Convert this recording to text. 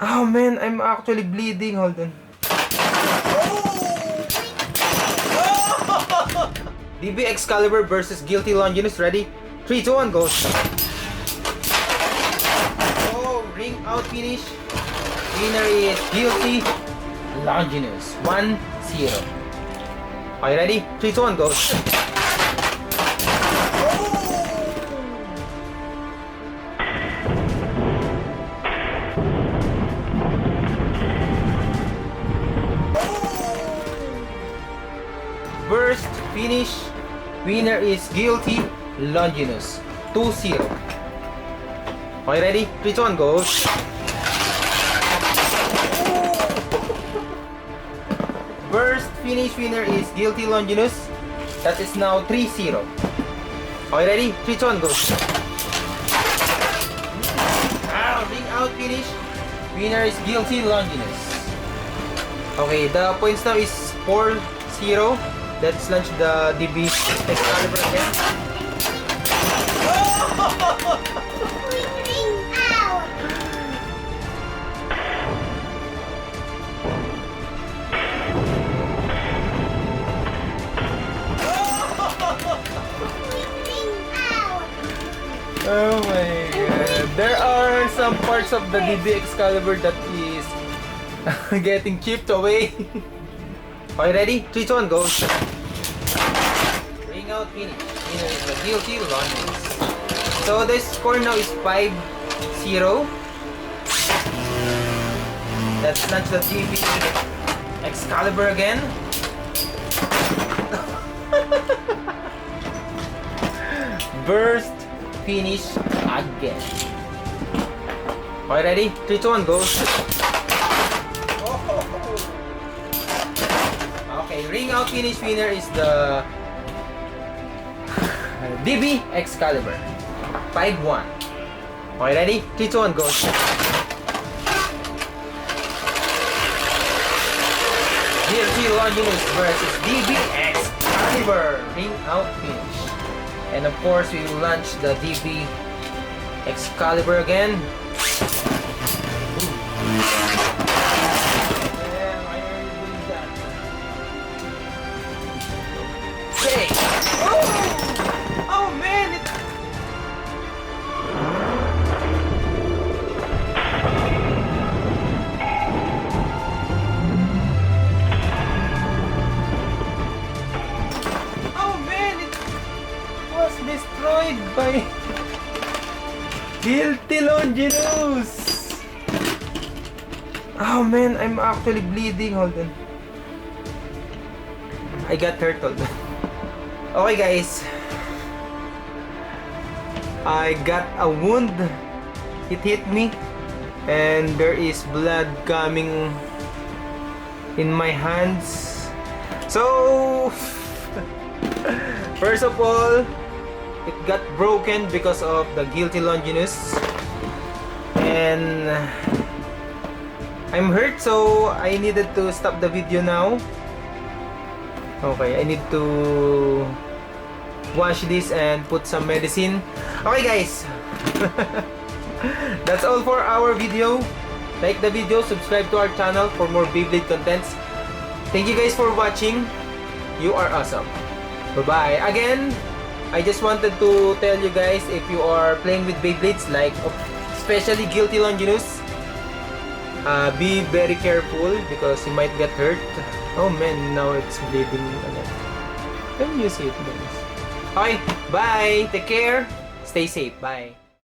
Oh man, I'm actually bleeding. Hold on. DB Xcalibur versus Guilty Longinus. Ready? 3, 2, 1, go. Oh, ring out finish. Winner is Guilty Longinus. 1-0. Are you ready? 3, 2, 1, go. Burst finish. Winner is Guilty Longinus. 2-0. Are you ready? 3, 2, 1, go. Burst finish. Winner is Guilty Longinus. That is now 3-0. Are you ready? 3, 2, 1, go. Ring out finish. Winner is Guilty Longinus. Okay, the points now is 4-0. Let's launch the DB Xcalibur again. Oh my god. There are some parts of the DB Xcalibur that is getting chipped away. Are you ready? 3, 2, 1, go. Ring out finish. Winner is the Guilty Longinus. So the score now is 5-0. Let's launch the DB Xcalibur again. Burst finish again. Are you ready? 3, 2, 1, go. Okay, ring out finish. Winner is the DB Xcalibur. 5-1. Are you ready? 3, 2, 1, go. Guilty Longinus versus DB Xcalibur. Ring out finish. And of course, we will launch the DB Xcalibur again. Oh man! Oh man! It was destroyed by Guilty Longinus. Oh man, I'm actually bleeding. Hold on. I got hurt. Hold on. Okay guys, I got a wound. It hit me and there is blood coming in my hands. So first of all, it got broken because of the Guilty Longinus and I'm hurt, so I needed to stop the video now. Okay, I need to wash this and put some medicine. Okay guys, that's all for our video. Like the video, subscribe to our channel for more Beyblade contents. Thank you guys for watching. You are awesome. Bye-bye. Again, I just wanted to tell you guys, if you are playing with Beyblades, like especially Guilty Longinus, be very careful because you might get hurt. Oh man, now it's bleeding again. Can you see it guys? Okay, bye! Take care! Stay safe, bye!